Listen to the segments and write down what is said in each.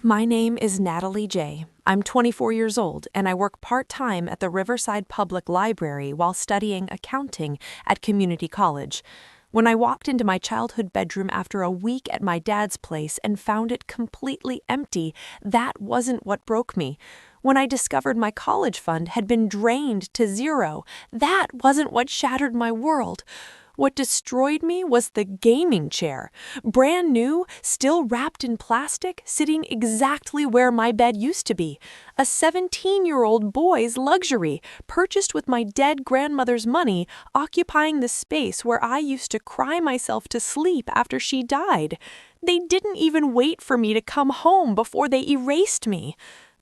My name is Natalie J. I'm 24 years old, and I work part-time at the Riverside Public Library while studying accounting at community college. When I walked into my childhood bedroom after a week at my dad's place and found it completely empty, that wasn't what broke me. When I discovered my college fund had been drained to zero, that wasn't what shattered my world. What destroyed me was the gaming chair, brand new, still wrapped in plastic, sitting exactly where my bed used to be. A 17-year-old boy's luxury, purchased with my dead grandmother's money, occupying the space where I used to cry myself to sleep after she died. They didn't even wait for me to come home before they erased me.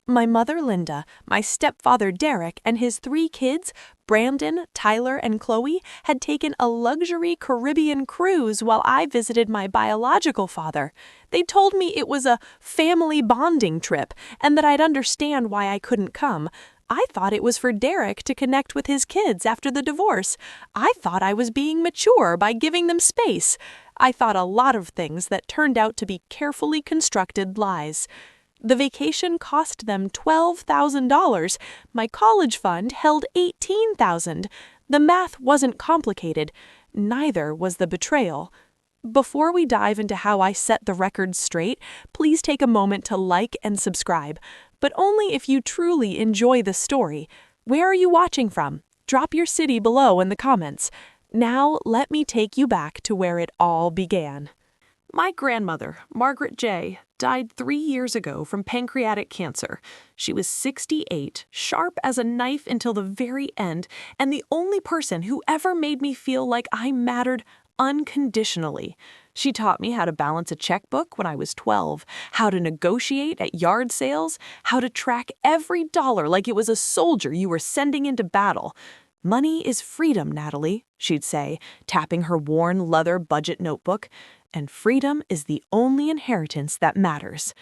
My mother, Linda, my stepfather, Derek, and his 3 kids, Brandon, Tyler, and Chloe, had taken a luxury Caribbean cruise while I visited my biological father. They told me it was a family bonding trip and that I'd understand why I couldn't come. I thought it was for Derek to connect with his kids after the divorce. I thought I was being mature by giving them space. I thought a lot of things that turned out to be carefully constructed lies. The vacation cost them $12,000. My college fund held $18,000. The math wasn't complicated. Neither was the betrayal. Before we dive into how I set the record straight, please take a moment to like and subscribe, but only if you truly enjoy the story. Where are you watching from? Drop your city below in the comments. Now, let me take you back to where it all began. My grandmother, Margaret J., died 3 years ago from pancreatic cancer. She was 68, sharp as a knife until the very end, and the only person who ever made me feel like I mattered unconditionally. She taught me how to balance a checkbook when I was 12, how to negotiate at yard sales, how to track every dollar like it was a soldier you were sending into battle. "Money is freedom, Natalie," she'd say, tapping her worn leather budget notebook. "And freedom is the only inheritance that matters."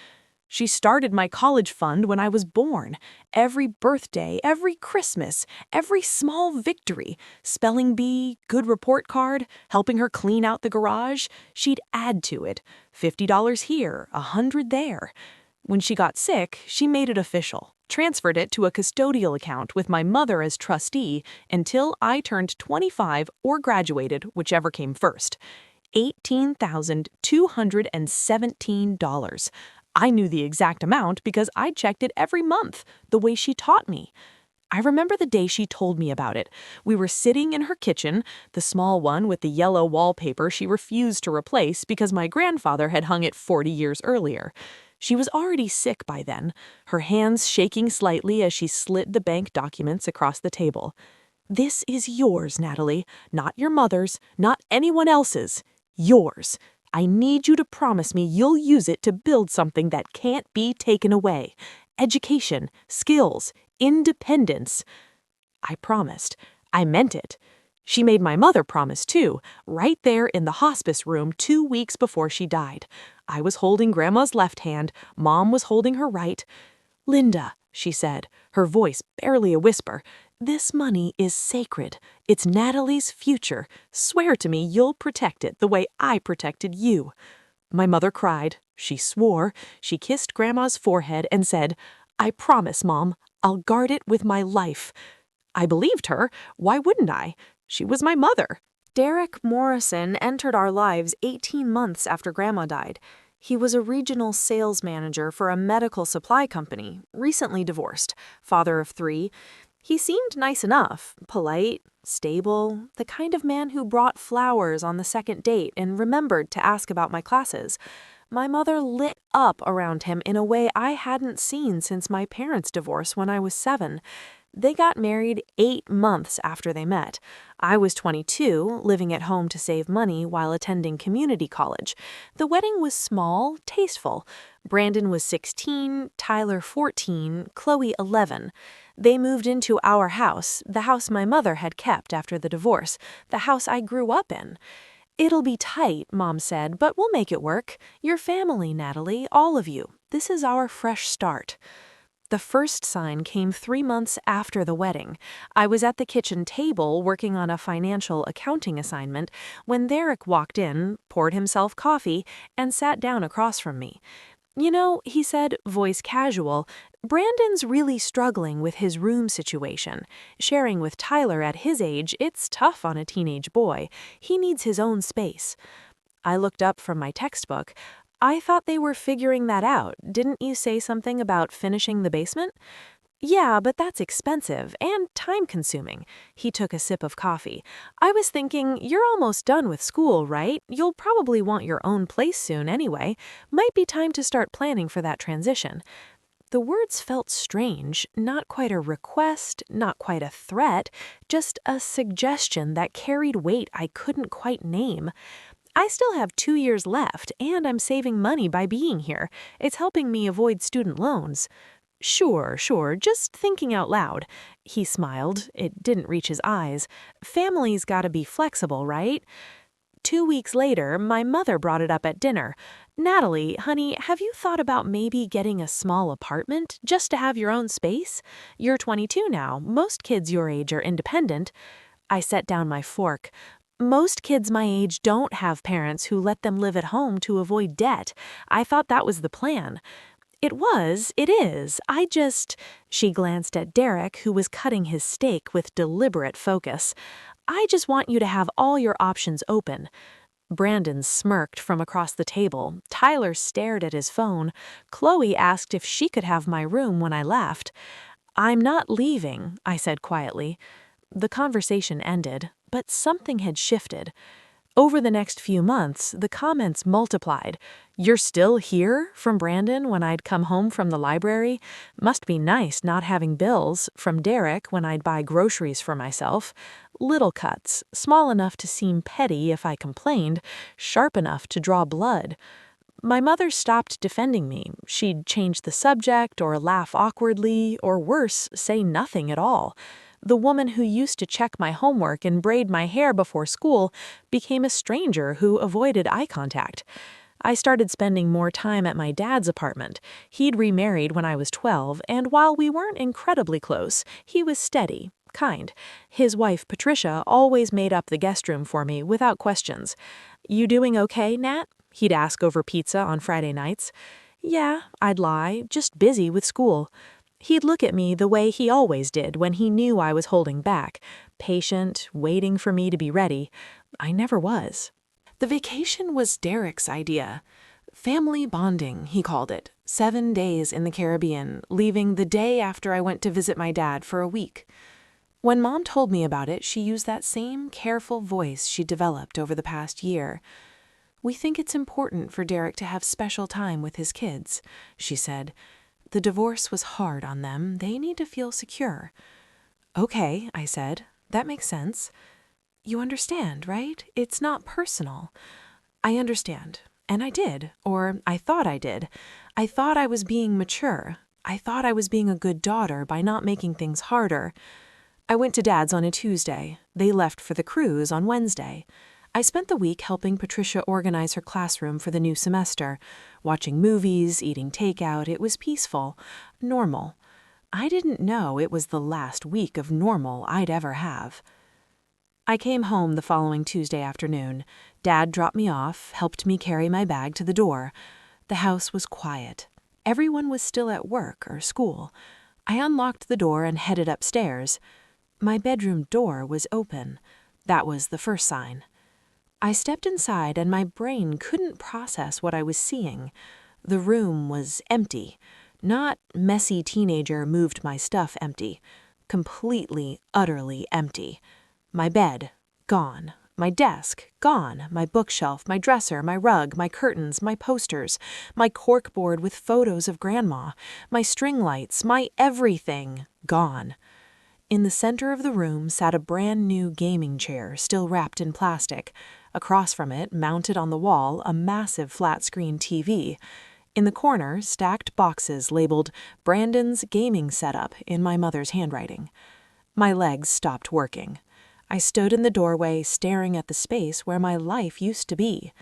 She started my college fund when I was born. Every birthday, every Christmas, every small victory, spelling bee, good report card, helping her clean out the garage, she'd add to it. $50 here, $100 there. When she got sick, she made it official, transferred it to a custodial account with my mother as trustee until I turned 25 or graduated, whichever came first. $18,217. I knew the exact amount because I checked it every month, the way she taught me. I remember the day she told me about it. We were sitting in her kitchen, the small one with the yellow wallpaper she refused to replace because my grandfather had hung it 40 years earlier. She was already sick by then, her hands shaking slightly as she slid the bank documents across the table. "This is yours, Natalie, not your mother's, not anyone else's. Yours. I need you to promise me you'll use it to build something that can't be taken away. Education, skills, independence." I promised. I meant it. She made my mother promise too, right there in the hospice room 2 weeks before she died. I was holding Grandma's left hand, Mom was holding her right. "Linda," she said, her voice barely a whisper, "this money is sacred. It's Natalie's future. Swear to me you'll protect it the way I protected you." My mother cried. She swore. She kissed Grandma's forehead and said, "I promise, Mom. I'll guard it with my life." I believed her. Why wouldn't I? She was my mother. Derek Morrison entered our lives 18 months after Grandma died. He was a regional sales manager for a medical supply company, recently divorced, father of 3. He seemed nice enough, polite, stable, the kind of man who brought flowers on the second date and remembered to ask about my classes. My mother lit up around him in a way I hadn't seen since my parents' divorce when I was 7. They got married 8 months after they met. I was 22, living at home to save money while attending community college. The wedding was small, tasteful. Brandon was 16, Tyler 14, Chloe 11. They moved into our house, the house my mother had kept after the divorce, the house I grew up in. "It'll be tight," Mom said, "but we'll make it work. Your family, Natalie, all of you. This is our fresh start." The first sign came 3 months after the wedding. I was at the kitchen table working on a financial accounting assignment when Derek walked in, poured himself coffee, and sat down across from me. You know, he said, voice casual, Brandon's really struggling with his room situation. Sharing with Tyler at his age, it's tough on a teenage boy. He needs his own space. I looked up from my textbook. I thought they were figuring that out. Didn't you say something about finishing the basement? Yeah, but that's expensive and time-consuming. He took a sip of coffee. I was thinking, you're almost done with school, right? You'll probably want your own place soon anyway. Might be time to start planning for that transition. The words felt strange, not quite a request, not quite a threat, just a suggestion that carried weight I couldn't quite name. I still have 2 years left, and I'm saving money by being here. It's helping me avoid student loans. Sure, just thinking out loud. He smiled. It didn't reach his eyes. Family's gotta be flexible, right? 2 weeks later, my mother brought it up at dinner. Natalie, honey, have you thought about maybe getting a small apartment just to have your own space? You're 22 now. Most kids your age are independent. I set down my fork. Most kids my age don't have parents who let them live at home to avoid debt. I thought that was the plan. It is. She glanced at Derek, who was cutting his steak with deliberate focus. I just want you to have all your options open. Brandon smirked from across the table. Tyler stared at his phone. Chloe asked if she could have my room when I left. I'm not leaving, I said quietly. The conversation ended, but something had shifted. Over the next few months, the comments multiplied. You're still here? From Brandon when I'd come home from the library. Must be nice not having bills. From Derek when I'd buy groceries for myself. Little cuts, small enough to seem petty if I complained, sharp enough to draw blood. My mother stopped defending me. She'd change the subject or laugh awkwardly, or worse, say nothing at all. The woman who used to check my homework and braid my hair before school became a stranger who avoided eye contact. I started spending more time at my dad's apartment. He'd remarried when I was 12, and while we weren't incredibly close, he was steady, kind. His wife, Patricia, always made up the guest room for me without questions. You doing okay, Nat? He'd ask over pizza on Friday nights. Yeah, I'd lie, just busy with school. He'd look at me the way he always did when he knew I was holding back, patient, waiting for me to be ready. I never was. The vacation was Derek's idea. Family bonding, he called it. 7 days in the Caribbean, leaving the day after I went to visit my dad for a week. When Mom told me about it, she used that same careful voice she developed over the past year. We think it's important for Derek to have special time with his kids, she said. The divorce was hard on them. They need to feel secure. Okay, I said. That makes sense. You understand, right? It's not personal. I understand. And I did, or I thought I did. I thought I was being mature. I thought I was being a good daughter by not making things harder. I went to Dad's on a Tuesday. They left for the cruise on Wednesday. I spent the week helping Patricia organize her classroom for the new semester, watching movies, eating takeout. It was peaceful, normal. I didn't know it was the last week of normal I'd ever have. I came home the following Tuesday afternoon. Dad dropped me off, helped me carry my bag to the door. The house was quiet. Everyone was still at work or school. I unlocked the door and headed upstairs. My bedroom door was open. That was the first sign. I stepped inside and my brain couldn't process what I was seeing. The room was empty. Not messy teenager moved my stuff empty. Completely, utterly empty. My bed, gone. My desk, gone. My bookshelf, my dresser, my rug, my curtains, my posters, my corkboard with photos of Grandma, my string lights, my everything, gone. In the center of the room sat a brand new gaming chair, still wrapped in plastic. Across from it, mounted on the wall, a massive flat-screen TV. In the corner, stacked boxes labeled Brandon's Gaming Setup in my mother's handwriting. My legs stopped working. I stood in the doorway, staring at the space where my life used to be.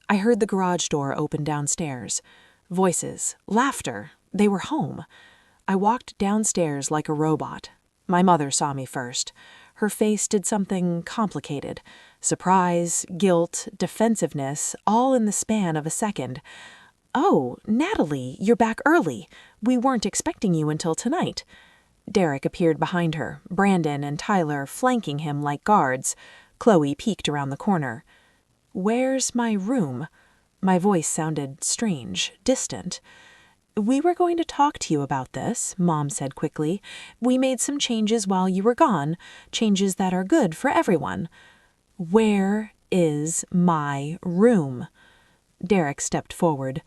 I heard the garage door open downstairs. Voices, laughter. They were home. I walked downstairs like a robot. My mother saw me first. Her face did something complicated. Surprise, guilt, defensiveness, all in the span of a second. "Oh, Natalie, you're back early. We weren't expecting you until tonight." Derek appeared behind her, Brandon and Tyler flanking him like guards. Chloe peeked around the corner. "Where's my room?" My voice sounded strange, distant. "We were going to talk to you about this," Mom said quickly. "We made some changes while you were gone, changes that are good for everyone." "Where is my room?" Derek stepped forward.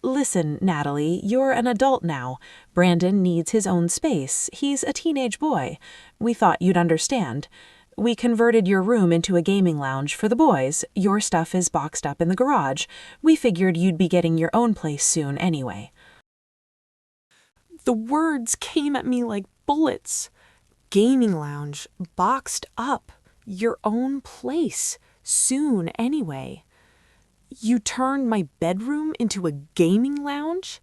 "Listen, Natalie, you're an adult now. Brandon needs his own space. He's a teenage boy. We thought you'd understand. We converted your room into a gaming lounge for the boys. Your stuff is boxed up in the garage. We figured you'd be getting your own place soon anyway." The words came at me like bullets. Gaming lounge, boxed up, your own place, soon anyway. You turned my bedroom into a gaming lounge?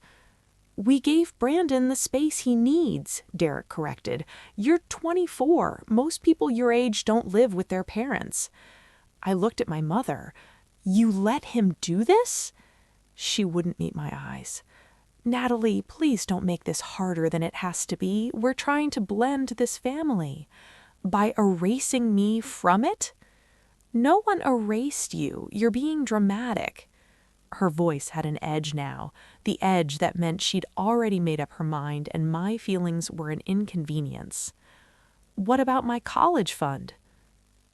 "We gave Brandon the space he needs," Derek corrected. "You're 24. Most people your age don't live with their parents." I looked at my mother. "You let him do this?" She wouldn't meet my eyes. "Natalie, please don't make this harder than it has to be. We're trying to blend this family. By erasing me from it?" "No one erased you. You're being dramatic." Her voice had an edge now, the edge that meant she'd already made up her mind and my feelings were an inconvenience. "What about my college fund?"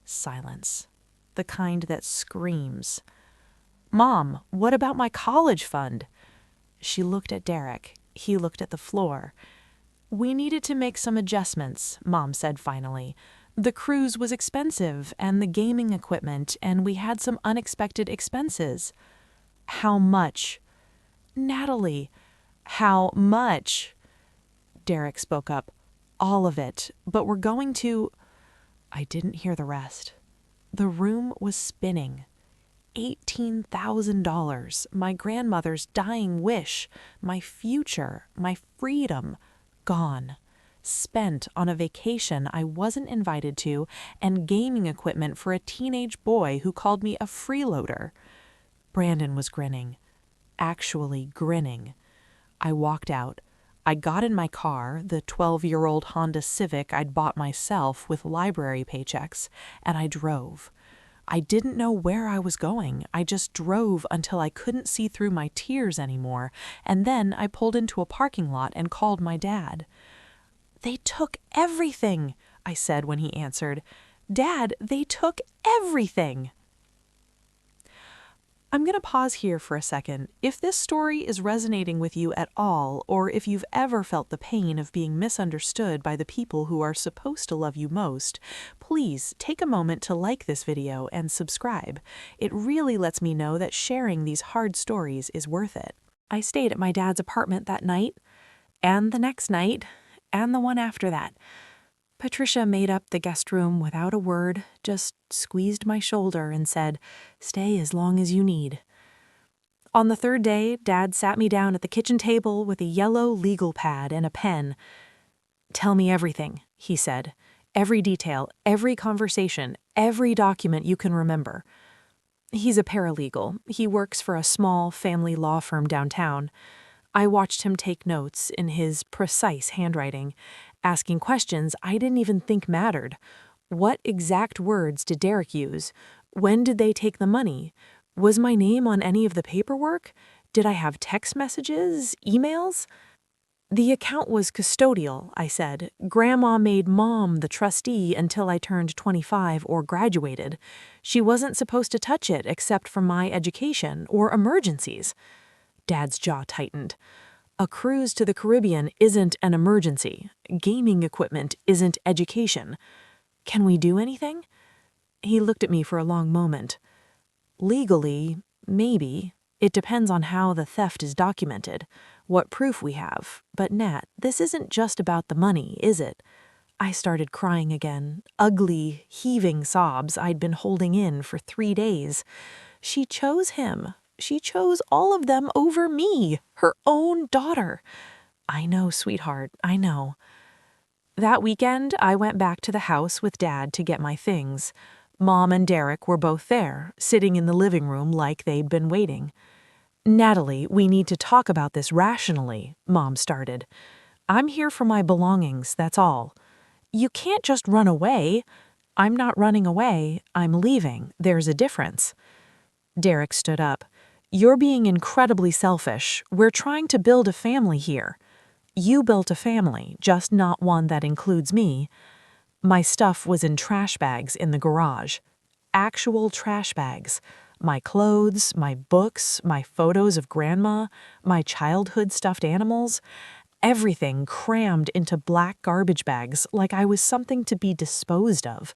Silence. The kind that screams. "Mom, what about my college fund?" She looked at Derek. He looked at the floor. "We needed to make some adjustments," Mom said finally. "The cruise was expensive, and the gaming equipment, and we had some unexpected expenses." "How much?" "Natalie, how much?" Derek spoke up. "All of it, but we're going to—" I didn't hear the rest. The room was spinning. $18,000, my grandmother's dying wish, my future, my freedom, gone. Spent on a vacation I wasn't invited to and gaming equipment for a teenage boy who called me a freeloader. Brandon was grinning. Actually grinning. I walked out. I got in my car, the 12-year-old Honda Civic I'd bought myself with library paychecks, and I drove. I didn't know where I was going. I just drove until I couldn't see through my tears anymore, and then I pulled into a parking lot and called my dad. "They took everything," I said when he answered. "Dad, they took everything." I'm going to pause here for a second. If this story is resonating with you at all, or if you've ever felt the pain of being misunderstood by the people who are supposed to love you most, please take a moment to like this video and subscribe. It really lets me know that sharing these hard stories is worth it. I stayed at my dad's apartment that night, and the next night, and the one after that. Patricia made up the guest room without a word, just squeezed my shoulder and said, "Stay as long as you need." On the third day, Dad sat me down at the kitchen table with a yellow legal pad and a pen. "Tell me everything," he said. "Every detail, every conversation, every document you can remember." He's a paralegal. He works for a small family law firm downtown. I watched him take notes in his precise handwriting, asking questions I didn't even think mattered. What exact words did Derek use? When did they take the money? Was my name on any of the paperwork? Did I have text messages, emails? "The account was custodial," I said. "Grandma made Mom the trustee until I turned 25 or graduated. She wasn't supposed to touch it except for my education or emergencies." Dad's jaw tightened. "A cruise to the Caribbean isn't an emergency. Gaming equipment isn't education. Can we do anything?" He looked at me for a long moment. "Legally, maybe. It depends on how the theft is documented, what proof we have. But Nat, this isn't just about the money, is it?" I started crying again, ugly, heaving sobs I'd been holding in for 3 days. She chose him. She chose all of them over me, her own daughter. "I know, sweetheart, I know." That weekend, I went back to the house with Dad to get my things. Mom and Derek were both there, sitting in the living room like they'd been waiting. Natalie, we need to talk about this rationally, Mom started. I'm here for my belongings, that's all. You can't just run away. I'm not running away, I'm leaving. There's a difference. Derek stood up. You're being incredibly selfish. We're trying to build a family here. You built a family, just not one that includes me. My stuff was in trash bags in the garage. Actual trash bags. My clothes, my books, my photos of Grandma, my childhood stuffed animals. Everything crammed into black garbage bags like I was something to be disposed of.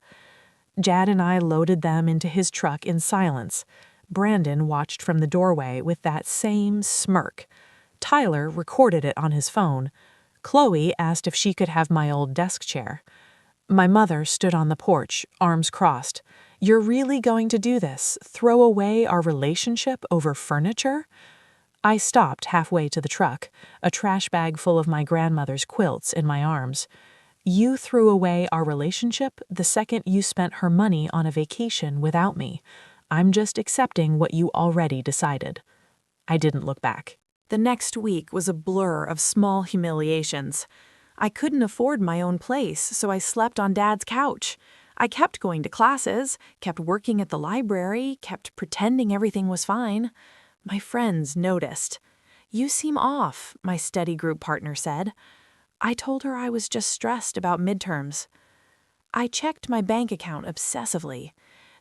Jad and I loaded them into his truck in silence. Brandon watched from the doorway with that same smirk. Tyler recorded it on his phone. Chloe asked if she could have my old desk chair. My mother stood on the porch, arms crossed. You're really going to do this? Throw away our relationship over furniture? I stopped halfway to the truck, a trash bag full of my grandmother's quilts in my arms. You threw away our relationship the second you spent her money on a vacation without me. I'm just accepting what you already decided. I didn't look back. The next week was a blur of small humiliations. I couldn't afford my own place, so I slept on Dad's couch. I kept going to classes, kept working at the library, kept pretending everything was fine. My friends noticed. You seem off, my study group partner said. I told her I was just stressed about midterms. I checked my bank account obsessively.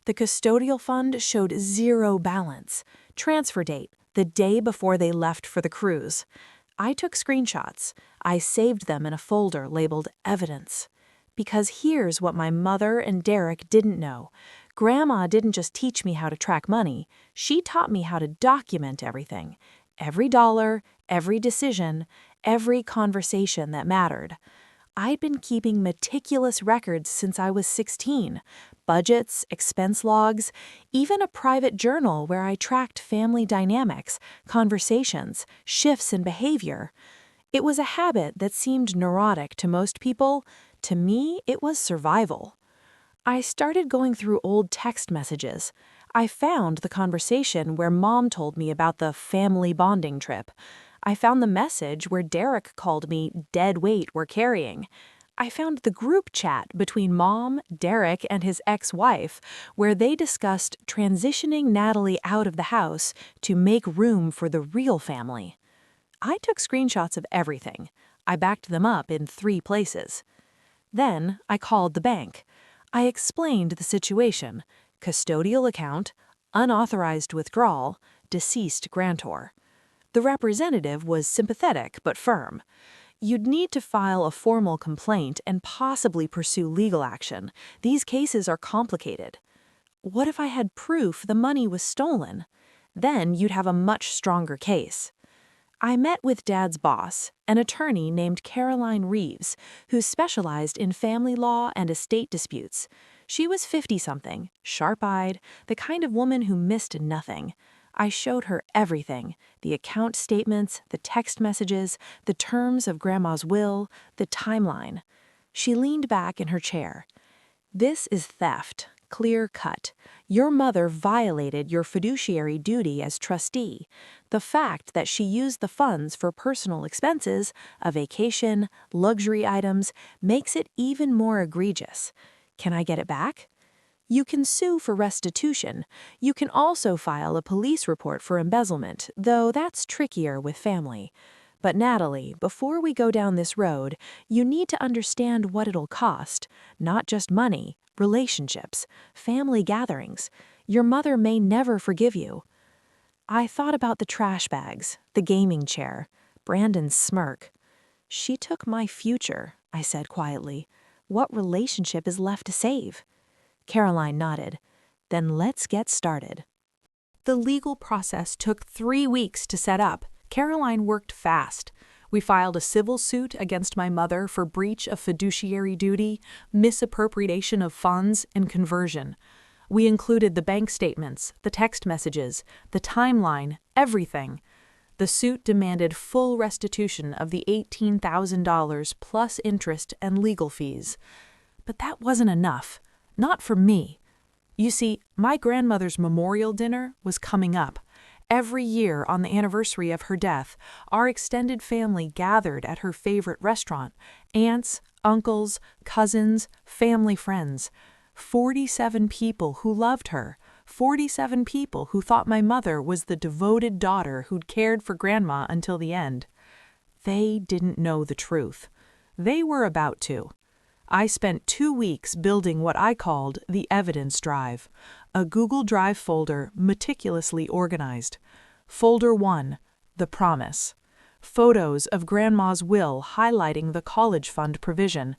The custodial fund showed zero balance. Transfer date, the day before they left for the cruise. I took screenshots. I saved them in a folder labeled Evidence. Because here's what my mother and Derek didn't know. Grandma didn't just teach me how to track money. She taught me how to document everything. Every dollar, every decision, every conversation that mattered. I'd been keeping meticulous records since I was 16. Budgets, expense logs, even a private journal where I tracked family dynamics, conversations, shifts in behavior. It was a habit that seemed neurotic to most people. To me, it was survival. I started going through old text messages. I found the conversation where Mom told me about the family bonding trip. I found the message where Derek called me dead weight we're carrying. I found the group chat between Mom, Derek, and his ex-wife, where they discussed transitioning Natalie out of the house to make room for the real family. I took screenshots of everything. I backed them up in 3 places. Then I called the bank. I explained the situation: custodial account, unauthorized withdrawal, deceased grantor. The representative was sympathetic but firm. You'd need to file a formal complaint and possibly pursue legal action. These cases are complicated. What if I had proof the money was stolen? Then you'd have a much stronger case. I met with Dad's boss, an attorney named Caroline Reeves, who specialized in family law and estate disputes. She was 50-something, sharp-eyed, the kind of woman who missed nothing. I showed her everything: the account statements, the text messages, the terms of Grandma's will, the timeline. She leaned back in her chair. This is theft, clear cut. Your mother violated your fiduciary duty as trustee. The fact that she used the funds for personal expenses, a vacation, luxury items, makes it even more egregious. Can I get it back? You can sue for restitution. You can also file a police report for embezzlement, though that's trickier with family. But Natalie, before we go down this road, you need to understand what it'll cost. Not just money, relationships, family gatherings. Your mother may never forgive you. I thought about the trash bags, the gaming chair, Brandon's smirk. She took my future, I said quietly. What relationship is left to save? Caroline nodded. Then let's get started. The legal process took 3 weeks to set up. Caroline worked fast. We filed a civil suit against my mother for breach of fiduciary duty, misappropriation of funds, and conversion. We included the bank statements, the text messages, the timeline, everything. The suit demanded full restitution of the $18,000 plus interest and legal fees. But that wasn't enough. Not for me. You see, my grandmother's memorial dinner was coming up. Every year on the anniversary of her death, our extended family gathered at her favorite restaurant. Aunts, uncles, cousins, family friends. 47 people who loved her. 47 people who thought my mother was the devoted daughter who'd cared for Grandma until the end. They didn't know the truth. They were about to. I spent 2 weeks building what I called the evidence drive, a Google Drive folder meticulously organized. Folder 1, The Promise. Photos of Grandma's will highlighting the college fund provision,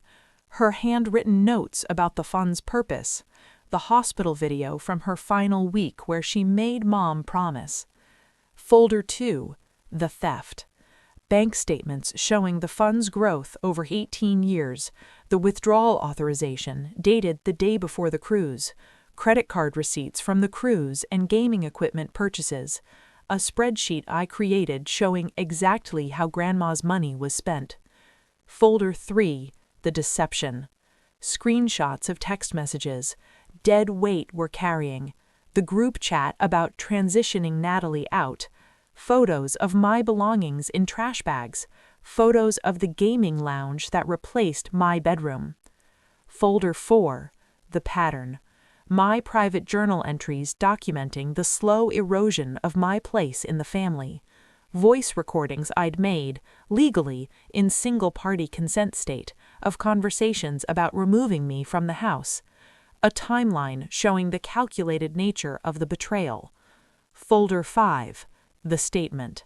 her handwritten notes about the fund's purpose, the hospital video from her final week where she made Mom promise. Folder 2, The Theft. Bank statements showing the fund's growth over 18 years, the withdrawal authorization dated the day before the cruise, credit card receipts from the cruise and gaming equipment purchases, a spreadsheet I created showing exactly how Grandma's money was spent. Folder 3, The Deception. Screenshots of text messages, dead weight we're carrying, the group chat about transitioning Natalie out, photos of my belongings in trash bags, photos of the gaming lounge that replaced my bedroom. Folder 4, The Pattern. My private journal entries documenting the slow erosion of my place in the family. Voice recordings I'd made, legally, in single-party consent state, of conversations about removing me from the house. A timeline showing the calculated nature of the betrayal. Folder 5, The Statement.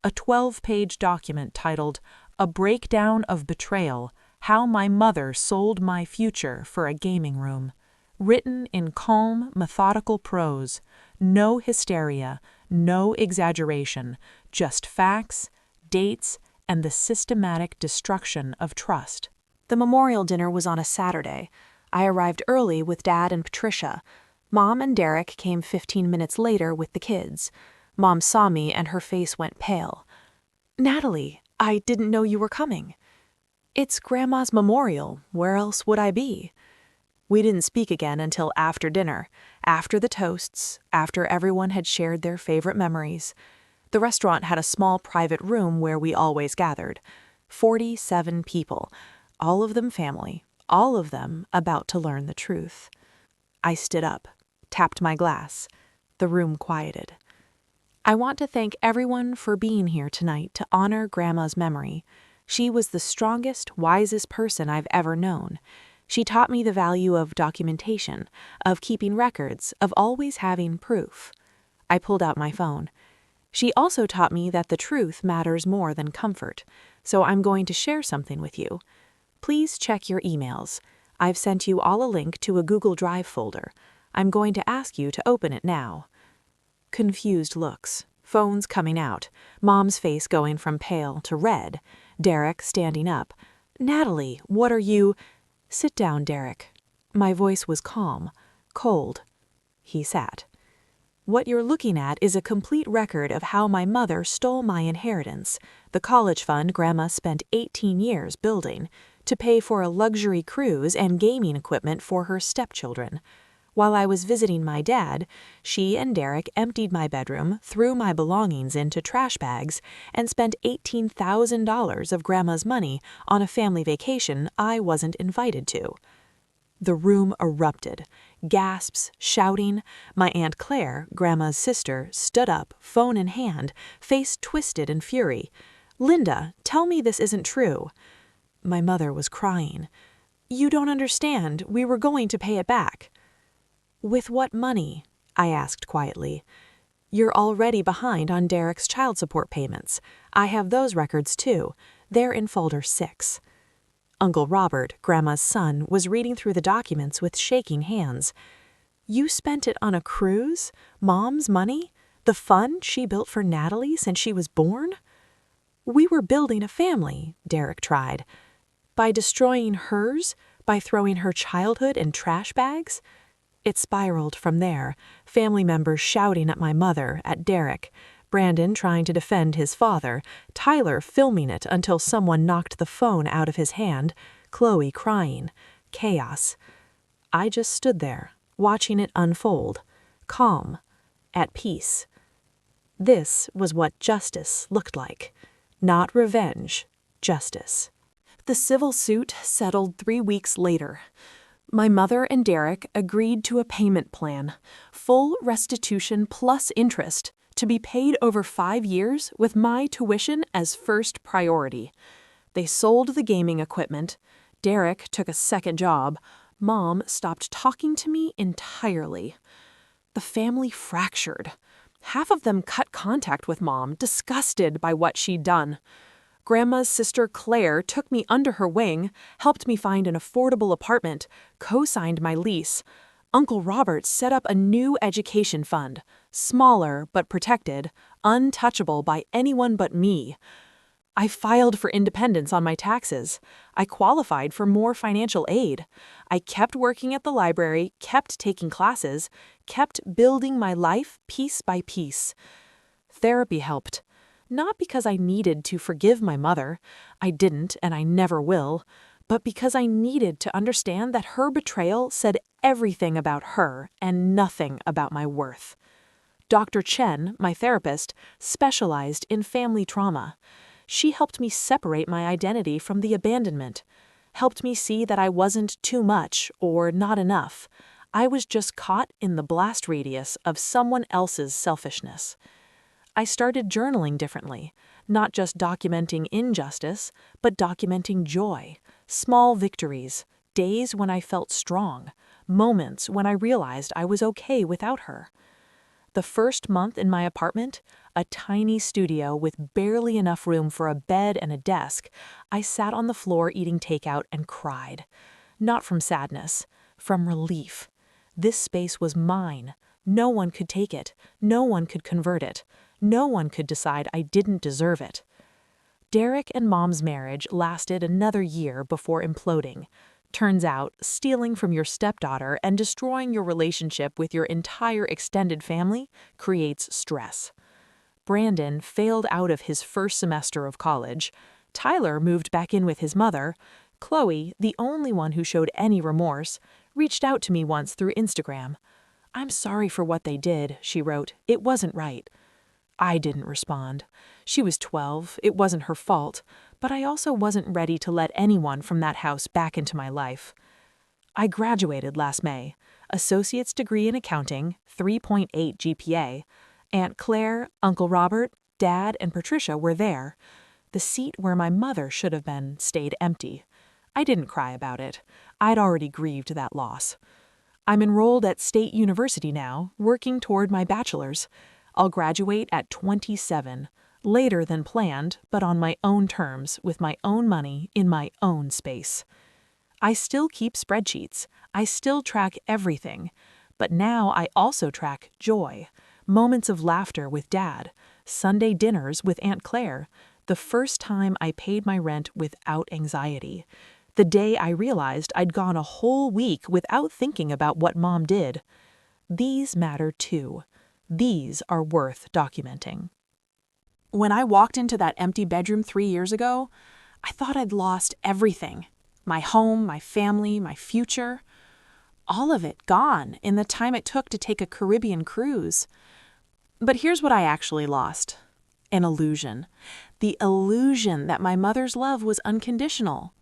A 12-page document titled, A Breakdown of Betrayal, How My Mother Sold My Future for a Gaming Room. Written in calm, methodical prose. No hysteria, no exaggeration, just facts, dates, and the systematic destruction of trust. The memorial dinner was on a Saturday. I arrived early with Dad and Patricia. Mom and Derek came 15 minutes later with the kids. Mom saw me and her face went pale. "Natalie, I didn't know you were coming." "It's Grandma's memorial. Where else would I be?" We didn't speak again until after dinner, after the toasts, after everyone had shared their favorite memories. The restaurant had a small private room where we always gathered. 47 people, all of them family, all of them about to learn the truth. I stood up, tapped my glass. The room quieted. I want to thank everyone for being here tonight to honor Grandma's memory. She was the strongest, wisest person I've ever known. She taught me the value of documentation, of keeping records, of always having proof. I pulled out my phone. She also taught me that the truth matters more than comfort, so I'm going to share something with you. Please check your emails. I've sent you all a link to a Google Drive folder. I'm going to ask you to open it now. Confused looks, phones coming out, Mom's face going from pale to red, Derek standing up. "Natalie, what are you—" "Sit down, Derek." My voice was calm, cold. He sat. "What you're looking at is a complete record of how my mother stole my inheritance, the college fund Grandma spent 18 years building, to pay for a luxury cruise and gaming equipment for her stepchildren. While I was visiting my dad, she and Derek emptied my bedroom, threw my belongings into trash bags, and spent $18,000 of Grandma's money on a family vacation I wasn't invited to." The room erupted. Gasps, shouting. My Aunt Claire, Grandma's sister, stood up, phone in hand, face twisted in fury. "Linda, tell me this isn't true." My mother was crying. "You don't understand. We were going to pay it back." "With what money?" I asked quietly. "You're already behind on Derek's child support payments. I have those records too. They're in folder 6. Uncle Robert, Grandma's son, was reading through the documents with shaking hands. "You spent it on a cruise? Mom's money? The fund she built for Natalie since she was born?" "We were building a family," Derek tried. "By destroying hers? By throwing her childhood in trash bags?" It spiraled from there, family members shouting at my mother, at Derek, Brandon trying to defend his father, Tyler filming it until someone knocked the phone out of his hand, Chloe crying. Chaos. I just stood there, watching it unfold, calm, at peace. This was what justice looked like. Not revenge, justice. The civil suit settled 3 weeks later. My mother and Derek agreed to a payment plan, full restitution plus interest, to be paid over 5 years with my tuition as first priority. They sold the gaming equipment. Derek took a second job. Mom stopped talking to me entirely. The family fractured. Half of them cut contact with Mom, disgusted by what she'd done. Grandma's sister Claire took me under her wing, helped me find an affordable apartment, co-signed my lease. Uncle Robert set up a new education fund, smaller but protected, untouchable by anyone but me. I filed for independence on my taxes. I qualified for more financial aid. I kept working at the library, kept taking classes, kept building my life piece by piece. Therapy helped. Not because I needed to forgive my mother, I didn't and I never will, but because I needed to understand that her betrayal said everything about her and nothing about my worth. Dr. Chen, my therapist, specialized in family trauma. She helped me separate my identity from the abandonment, helped me see that I wasn't too much or not enough. I was just caught in the blast radius of someone else's selfishness. I started journaling differently, not just documenting injustice, but documenting joy, small victories, days when I felt strong, moments when I realized I was okay without her. The first month in my apartment, a tiny studio with barely enough room for a bed and a desk, I sat on the floor eating takeout and cried. Not from sadness, from relief. This space was mine. No one could take it. No one could convert it. No one could decide I didn't deserve it. Derek and Mom's marriage lasted another year before imploding. Turns out, stealing from your stepdaughter and destroying your relationship with your entire extended family creates stress. Brandon failed out of his first semester of college. Tyler moved back in with his mother. Chloe, the only one who showed any remorse, reached out to me once through Instagram. "I'm sorry for what they did," she wrote. "It wasn't right." I didn't respond. She was 12, it wasn't her fault, but I also wasn't ready to let anyone from that house back into my life. I graduated last May, associate's degree in accounting, 3.8 GPA. Aunt Claire, Uncle Robert, Dad, and Patricia were there. The seat where my mother should have been stayed empty. I didn't cry about it. I'd already grieved that loss. I'm enrolled at State University now, working toward my bachelor's. I'll graduate at 27, later than planned, but on my own terms, with my own money, in my own space. I still keep spreadsheets. I still track everything. But now I also track joy, moments of laughter with Dad, Sunday dinners with Aunt Claire, the first time I paid my rent without anxiety, the day I realized I'd gone a whole week without thinking about what Mom did. These matter too. These are worth documenting. When I walked into that empty bedroom 3 years ago, I thought I'd lost everything. My home, my family, my future. All of it gone in the time it took to take a Caribbean cruise. But here's what I actually lost. An illusion. The illusion that my mother's love was unconditional.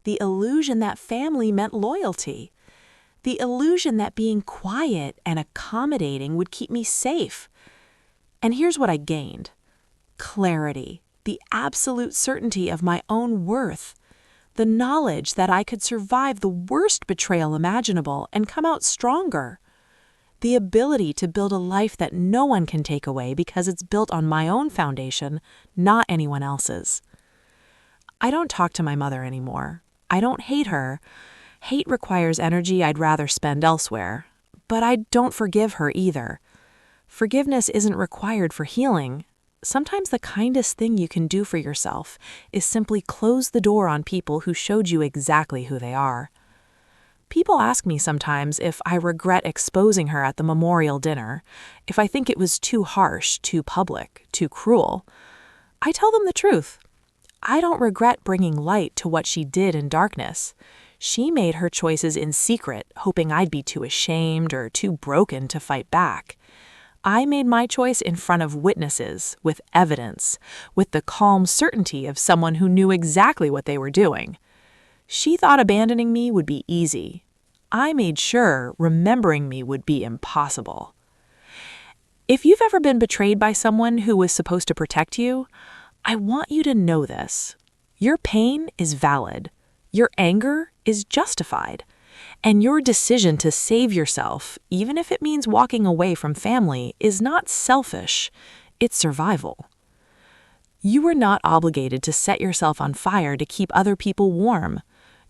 The illusion that family meant loyalty. The illusion that being quiet and accommodating would keep me safe. And here's what I gained. Clarity, the absolute certainty of my own worth. The knowledge that I could survive the worst betrayal imaginable and come out stronger. The ability to build a life that no one can take away because it's built on my own foundation, not anyone else's. I don't talk to my mother anymore. I don't hate her. Hate requires energy I'd rather spend elsewhere. But I don't forgive her either. Forgiveness isn't required for healing. Sometimes the kindest thing you can do for yourself is simply close the door on people who showed you exactly who they are. People ask me sometimes if I regret exposing her at the memorial dinner, if I think it was too harsh, too public, too cruel. I tell them the truth. I don't regret bringing light to what she did in darkness. She made her choices in secret, hoping I'd be too ashamed or too broken to fight back. I made my choice in front of witnesses, with evidence, with the calm certainty of someone who knew exactly what they were doing. She thought abandoning me would be easy. I made sure remembering me would be impossible. If you've ever been betrayed by someone who was supposed to protect you, I want you to know this. Your pain is valid. Your anger is justified. And your decision to save yourself, even if it means walking away from family, is not selfish. It's survival. You are not obligated to set yourself on fire to keep other people warm.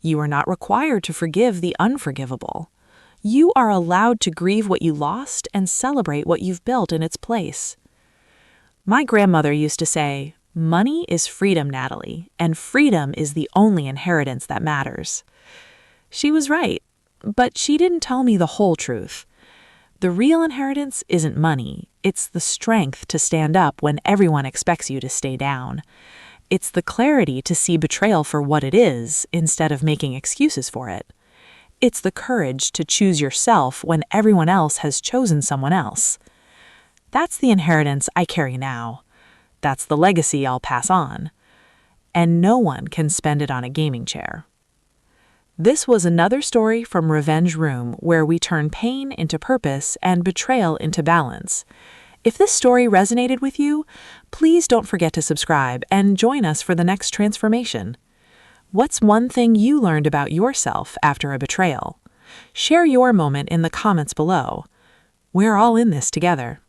You are not required to forgive the unforgivable. You are allowed to grieve what you lost and celebrate what you've built in its place. My grandmother used to say, "Money is freedom, Natalie, and freedom is the only inheritance that matters." She was right, but she didn't tell me the whole truth. The real inheritance isn't money. It's the strength to stand up when everyone expects you to stay down. It's the clarity to see betrayal for what it is instead of making excuses for it. It's the courage to choose yourself when everyone else has chosen someone else. That's the inheritance I carry now. That's the legacy I'll pass on. And no one can spend it on a gaming chair. This was another story from Revenge Room, where we turn pain into purpose and betrayal into balance. If this story resonated with you, please don't forget to subscribe and join us for the next transformation. What's one thing you learned about yourself after a betrayal? Share your moment in the comments below. We're all in this together.